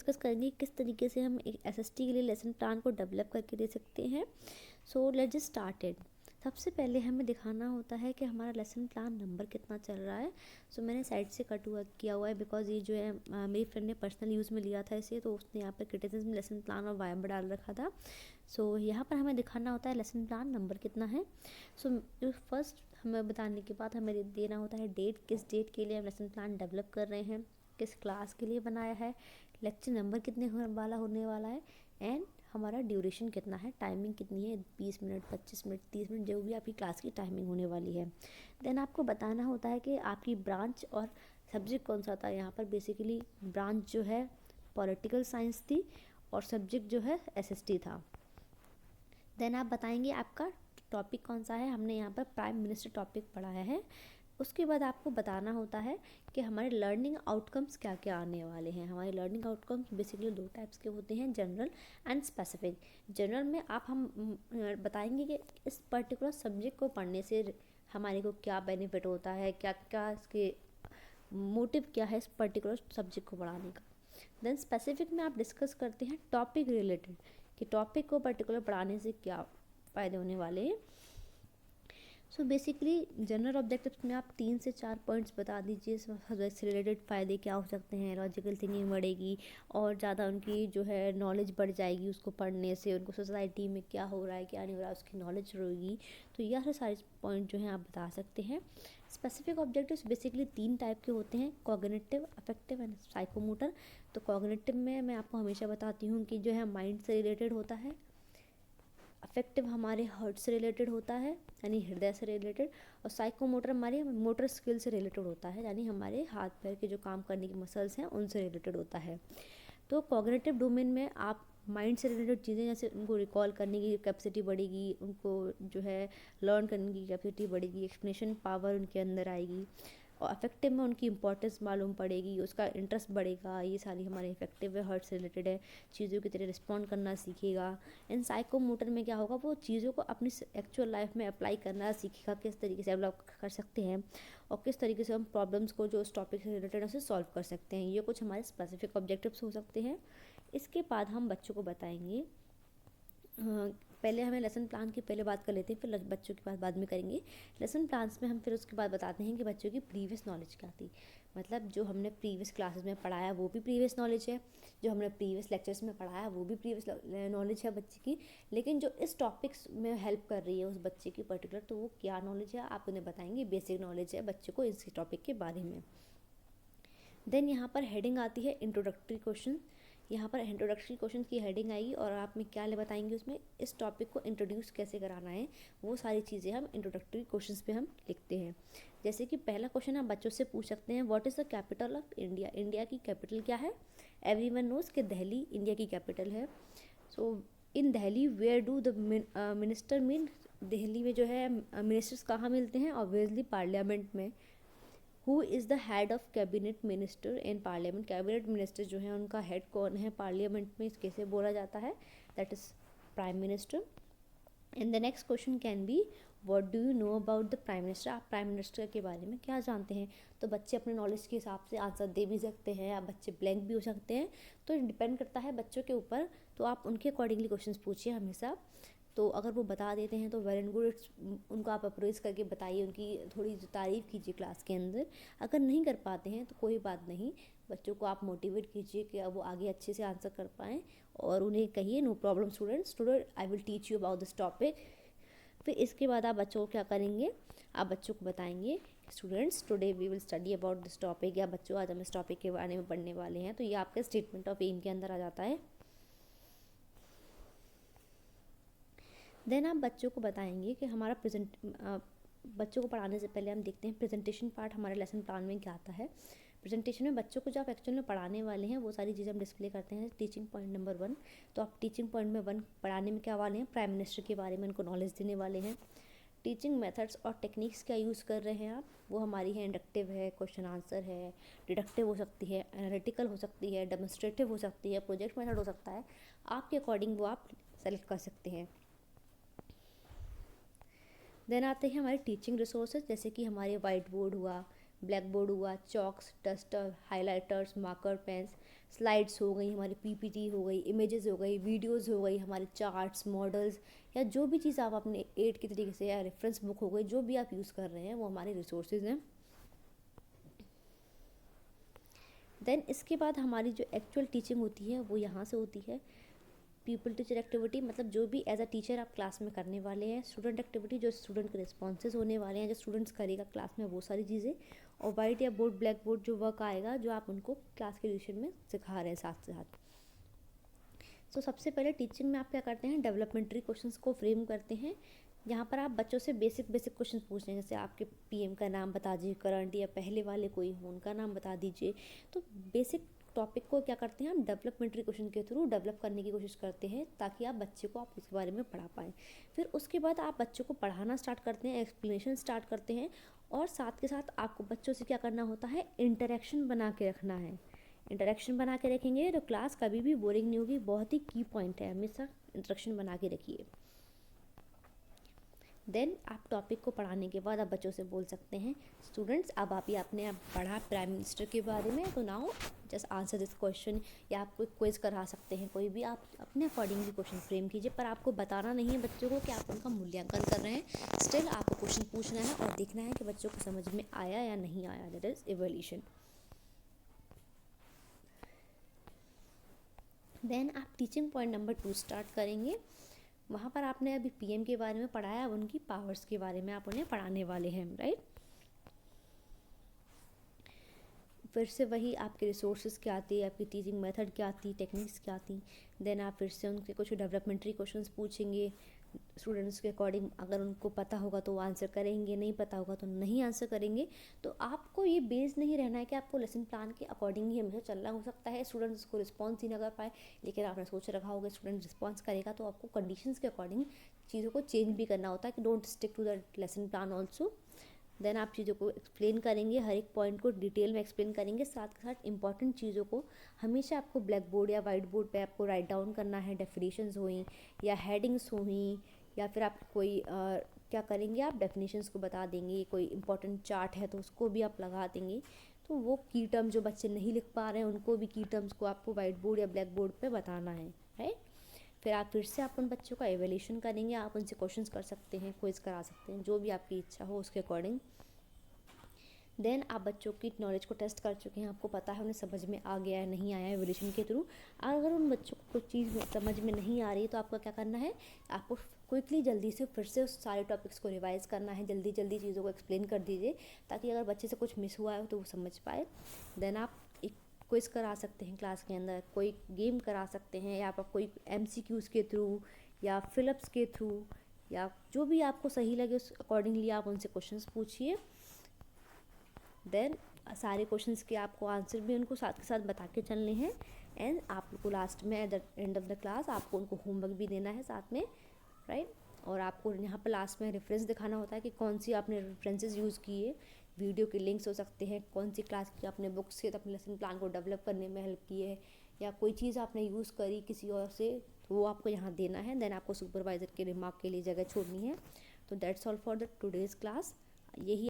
Discuss करेंगे किस तरीके से हम एक एसएसटी के लिए लेसन प्लान को डेवलप करके दे सकते हैं। So let's just started. सबसे पहले हमें दिखाना होता है कि हमारा लेसन प्लान नंबर कितना चल रहा है। सो मैंने साइड से कट हुआ किया हुआ है बिकॉज ये जो है मेरी फ्रेंड ने पर्सनल यूज़ में लिया था इसे, तो उसने यहाँ पर क्रिटिसिज्म लेसन प्लान और वाइब डाल रखा था। सो यहाँ पर हमें दिखाना होता है लेसन प्लान नंबर कितना है। सो जो फर्स्ट हमें बताने के बाद हमें देना होता है डेट, किस डेट के लिए हम लेसन प्लान डेवलप कर रहे हैं, किस क्लास के लिए बनाया है, लेक्चर नंबर कितने होने वाला है, एंड हमारा ड्यूरेशन कितना है, टाइमिंग कितनी है, 20 मिनट 25 मिनट 30 मिनट जो भी आपकी क्लास की टाइमिंग होने वाली है। देन आपको बताना होता है कि आपकी ब्रांच और सब्जेक्ट कौन सा था। यहाँ पर बेसिकली ब्रांच जो है पॉलिटिकल साइंस थी और सब्जेक्ट जो है एसएसटी था। देन आप बताएंगे आपका टॉपिक कौन सा है। हमने यहाँ पर प्राइम मिनिस्टर टॉपिक पढ़ाया है। उसके बाद आपको बताना होता है कि हमारे लर्निंग आउटकम्स क्या क्या आने वाले हैं। हमारे लर्निंग आउटकम्स बेसिकली 2 टाइप्स के होते हैं, जनरल एंड स्पेसिफिक। जनरल में हम बताएंगे कि इस पर्टिकुलर सब्जेक्ट को पढ़ने से हमारे को क्या बेनिफिट होता है, क्या क्या इसके मोटिव क्या है इस पर्टिकुलर सब्जेक्ट को पढ़ाने का। देन स्पेसिफिक में आप डिस्कस करते हैं टॉपिक रिलेटेड कि टॉपिक को पर्टिकुलर पढ़ाने से क्या फ़ायदे होने वाले हैं। सो बेसिकली जनरल ऑब्जेक्टिव्स में आप 3 से 4 पॉइंट्स बता दीजिए सब्जेक्ट से रिलेटेड फ़ायदे क्या हो सकते हैं। लॉजिकल थिंकिंग बढ़ेगी और ज़्यादा उनकी जो है नॉलेज बढ़ जाएगी उसको पढ़ने से, उनको सोसाइटी में क्या हो रहा है क्या नहीं हो रहा है उसकी नॉलेज रहेगी। तो यह सारे पॉइंट जो हैं आप बता सकते हैं। स्पेसिफिक ऑब्जेक्टिव्स बेसिकली 3 टाइप के होते हैं, कॉग्निटिव, अफेक्टिव एंड साइकोमोटर। तो कॉग्निटिव में मैं आपको हमेशा बताती हूँ कि जो है माइंड से रिलेटेड होता है, अफेक्टिव हमारे हार्ट से रिलेटेड होता है यानी हृदय से रिलेटेड, और साइकोमोटर हमारे मोटर स्किल से रिलेटेड होता है यानी हमारे हाथ पैर के जो काम करने की मसल्स हैं उनसे रिलेटेड होता है। तो कॉग्निटिव डोमेन में आप माइंड से रिलेटेड चीज़ें जैसे उनको रिकॉल करने की कैपेसिटी बढ़ेगी, उनको जो है लर्न करने की कैपेसिटी बढ़ेगी, एक्सप्लेनेशन पावर उनके अंदर आएगी, और अफेक्टिव में उनकी इंपॉर्टेंस मालूम पड़ेगी, उसका इंटरेस्ट बढ़ेगा। ये सारी हमारे इफेक्टिव है, हर्ट से रिलेटेड है, चीज़ों की तरह रिस्पॉन्ड करना सीखेगा। इन साइकोमोटर में क्या होगा, वो चीज़ों को अपनी एक्चुअल लाइफ में अप्लाई करना सीखेगा, किस तरीके से डेवलप कर सकते हैं और किस तरीके से हम प्रॉब्लम्स को जो उस टॉपिक से रिलेटेड है उसे सॉल्व कर सकते हैं। ये कुछ हमारे स्पेसिफिक ऑब्जेक्टिव्स हो सकते हैं। इसके बाद हम बच्चों को बताएंगे, पहले हमें लेसन प्लान की पहले बात कर लेते हैं, फिर बच्चों की बात बाद में करेंगे। लेसन प्लान्स में हम फिर उसके बाद बताते हैं कि बच्चों की प्रीवियस नॉलेज क्या थी। मतलब जो हमने प्रीवियस क्लासेस में पढ़ाया वो भी प्रीवियस नॉलेज है, जो हमने प्रीवियस लेक्चर्स में पढ़ाया वो भी प्रीवियस नॉलेज है बच्चे की, लेकिन जो इस टॉपिक्स में हेल्प कर रही है उस बच्चे की पर्टिकुलर, तो वो क्या नॉलेज है आप उन्हें बताएंगे। बेसिक नॉलेज है बच्चे को इस टॉपिक के बारे में। देन यहाँ पर हेडिंग आती है इंट्रोडक्टरी क्वेश्चन। यहाँ पर इंट्रोडक्टरी क्वेश्चन की हेडिंग आएगी और आप में क्या बताएंगे उसमें इस टॉपिक को इंट्रोड्यूस कैसे कराना है, वो सारी चीज़ें हम इंट्रोडक्टरी क्वेश्चंस पे हम लिखते हैं। जैसे कि पहला क्वेश्चन आप बच्चों से पूछ सकते हैं, what is the capital of India. India की कैपिटल क्या है। एवरीवन नोज कि दिल्ली इंडिया की कैपिटल है। So in Delhi where do the minister mean. Delhi में जो है मिनिस्टर्स कहाँ मिलते हैं, ऑब्वियसली पार्लियामेंट में। Who is the head of cabinet minister in parliament. Cabinet minister जो है उनका हेड कौन है पार्लियामेंट में, कैसे बोला जाता है, that is prime minister. And the next question can be what do you know about the prime minister. आप प्राइम मिनिस्टर के बारे में क्या जानते हैं। तो बच्चे अपने नॉलेज के हिसाब से आंसर दे भी सकते हैं, या बच्चे ब्लैंक भी हो सकते हैं, तो डिपेंड करता है बच्चों के ऊपर। तो आप उनके अकॉर्डिंगली क्वेश्चन पूछिए हमेशा। तो अगर वो बता देते हैं तो वेल एंड गुड, उनको आप अप्रोच करके बताइए, उनकी थोड़ी तारीफ़ कीजिए क्लास के अंदर। अगर नहीं कर पाते हैं तो कोई बात नहीं, बच्चों को आप मोटिवेट कीजिए कि अब वो आगे अच्छे से आंसर कर पाएँ, और उन्हें कहिए no problem student I will teach you about this topic. फिर इसके बाद आप बच्चों को क्या करेंगे, आप बच्चों को बताएंगे students today we will study about this topic, या बच्चों आज हम इस टॉपिक के बारे में पढ़ने वाले हैं। तो ये आपका स्टेटमेंट ऑफ एम के अंदर आ जाता है। देन आप बच्चों को बताएंगे कि हमारा बच्चों को पढ़ाने से पहले हम देखते हैं प्रेजेंटेशन पार्ट हमारे लेसन प्लान में क्या आता है। प्रेजेंटेशन में बच्चों को जो आप एक्चुअल में पढ़ाने वाले हैं वो सारी चीज़ें हम डिस्प्ले करते हैं। टीचिंग पॉइंट नंबर 1, तो आप टीचिंग पॉइंट में 1 पढ़ाने में क्या वाले हैं, प्राइम मिनिस्टर के बारे में उनको नॉलेज देने वाले हैं। टीचिंग मेथड्स और टेक्निक्स क्या यूज़ कर रहे हैं आप, वो हमारी है इंडक्टिव है, क्वेश्चन आंसर है, डिडक्टिव हो सकती है, एनालिटिकल हो सकती है, डेमोन्स्ट्रेटिव हो सकती है, प्रोजेक्ट मेथड हो सकता है। आपके अकॉर्डिंग वो आप सेलेक्ट कर सकते हैं। देन आते हैं हमारे टीचिंग रिसोर्सेज, जैसे कि हमारे वाइट बोर्ड हुआ, ब्लैक बोर्ड हुआ, chalks, duster, highlighters, marker, pens. Slides हो गई, हमारी पीपीटी हो गई, इमेजेस हो गई, वीडियोस हो गई, हमारे चार्ट्स, मॉडल्स, या जो भी चीज़ आप अपने एड के तरीके से, या रेफरेंस बुक हो गई, जो भी आप यूज़ कर रहे हैं वो हमारे रिसोर्सेज हैं। देन इसके बाद हमारी जो एक्चुअल टीचिंग होती है वो यहाँ से होती है। पीपल टीचर एक्टिविटी, मतलब जो भी एज अ टीचर आप क्लास में करने वाले हैं। स्टूडेंट एक्टिविटी, जो स्टूडेंट के रिस्पॉन्सेज होने वाले हैं, जो स्टूडेंट्स करेगा क्लास में वो सारी चीज़ें। और वाइट या बोर्ड, ब्लैक बोर्ड जो वर्क आएगा, जो आप उनको क्लास के ड्यूरेशन में सिखा रहे हैं साथ से साथ। तो सबसे पहले टीचिंग में आप क्या करते हैं, डेवलपमेंट्री क्वेश्चंस को फ्रेम करते हैं। यहाँ पर आप बच्चों से बेसिक क्वेश्चन पूछ रहे हैं, जैसे आपके पीएम का नाम बता दीजिए, करंट या पहले वाले कोई हो उनका नाम बता दीजिए। तो बेसिक टॉपिक को क्या करते हैं हम, डेवलपमेंट्री क्वेश्चन के थ्रू डेवलप करने की कोशिश करते हैं, ताकि आप बच्चे को आप उसके बारे में पढ़ा पाएँ। फिर उसके बाद आप बच्चों को पढ़ाना स्टार्ट करते हैं, एक्सप्लेनेशन स्टार्ट करते हैं। और साथ के साथ आपको बच्चों से क्या करना होता है, इंटरेक्शन बना के रखना है। इंटरेक्शन बना के रखेंगे तो क्लास कभी भी बोरिंग नहीं होगी। बहुत ही की पॉइंट है, हमेशा इंटरेक्शन बना के रखिए। देन आप टॉपिक को पढ़ाने के बाद आप बच्चों से बोल सकते हैं, स्टूडेंट्स अब आपने पढ़ा प्राइम मिनिस्टर के बारे में, तो now just answer this question. या आप कोई क्विज करा सकते हैं, कोई भी आप अपने अकॉर्डिंगली क्वेश्चन फ्रेम कीजिए, पर आपको बताना नहीं है बच्चों को कि आप उनका मूल्यांकन कर रहे हैं। स्टिल आपको क्वेश्चन पूछना है और देखना है कि बच्चों को समझ में आया या नहीं आया, दैट इज़ इवैल्यूएशन। देन आप टीचिंग पॉइंट नंबर 2 स्टार्ट करेंगे। वहाँ पर आपने अभी पीएम के बारे में पढ़ाया, अब उनकी पावर्स के बारे में आप उन्हें पढ़ाने वाले हैं, राइट। फिर से वही आपके रिसोर्सेज क्या आती है, आपकी टीचिंग मेथड क्या आती, टेक्निक्स क्या आती। देन आप फिर से उनके कुछ डेवलपमेंट्री क्वेश्चंस पूछेंगे स्टूडेंट्स के अकॉर्डिंग। अगर उनको पता होगा तो वो आंसर करेंगे, नहीं पता होगा तो नहीं आंसर करेंगे। तो आपको ये बेस नहीं रहना है कि आपको लेसन प्लान के अकॉर्डिंग ही हमेशा चलना। हो सकता है स्टूडेंट्स को रिस्पॉन्स ही ना कर पाए, लेकिन आपने सोच रखा होगा स्टूडेंट रिस्पॉन्स करेगा, तो आपको कंडीशंस के अकॉर्डिंग चीज़ों को चेंज भी करना होता है कि don't stick to the lesson plan also. Then आप चीज़ों को एक्सप्लेन करेंगे, हर एक पॉइंट को डिटेल में एक्सप्लेन करेंगे। साथ के साथ इंपॉर्टेंट चीज़ों को हमेशा आपको ब्लैक बोर्ड या वाइट बोर्ड पे आपको राइट डाउन करना है। डेफिनेशंस हुई या हेडिंग्स हुई, या फिर आप कोई क्या करेंगे, आप डेफिनेशंस को बता देंगे। कोई इंपॉर्टेंट चार्ट है तो उसको भी आप लगा देंगे। तो वो की टर्म जो बच्चे नहीं लिख पा रहे हैं, उनको भी की टर्म्स को आपको वाइट बोर्ड या ब्लैक बोर्ड पे बताना है, राइट। फिर आप फिर से आप उन बच्चों का एवेल्यूशन करेंगे। आप उनसे क्वेश्चंस कर सकते हैं, क्विज करा सकते हैं, जो भी आपकी इच्छा हो उसके अकॉर्डिंग। देन आप बच्चों की नॉलेज को टेस्ट कर चुके हैं, आपको पता है उन्हें समझ में आ गया है नहीं आया है एवोल्यूशन के थ्रू। अगर उन बच्चों को कुछ चीज़ समझ में नहीं आ रही तो आपको क्या करना है, आपको क्विकली जल्दी से फिर से उस सारे टॉपिक्स को रिवाइज करना है। जल्दी जल्दी चीज़ों को एक्सप्लेन कर दीजिए, ताकि अगर बच्चे से कुछ मिस हुआ है तो वो समझ पाए। देन आप एक क्विज करा सकते हैं क्लास के अंदर, कोई गेम करा सकते हैं, या आप कोई MCQs के थ्रू या फिलअप्स के थ्रू, या जो भी आपको सही लगे उस अकॉर्डिंगली आप उनसे क्वेश्चंस पूछिए। देन सारे क्वेश्चंस के आपको आंसर भी उनको साथ के साथ बता के चलने हैं। एंड आपको लास्ट में at the end of the class आपको उनको होमवर्क भी देना है साथ में, राइट। और आपको यहाँ पर लास्ट में रेफरेंस दिखाना होता है कि कौन सी आपने रेफरेंसेस यूज़ किए। वीडियो के लिंक्स हो सकते हैं, कौन सी क्लास की आपने बुक्स से अपने लेसन प्लान को डेवलप करने में हेल्प की है, या कोई चीज़ आपने यूज़ करी किसी और से, तो वो आपको यहाँ देना है। देन आपको सुपरवाइज़र के रिमार्क के लिए जगह छोड़नी है। तो that's all for the today's class. यही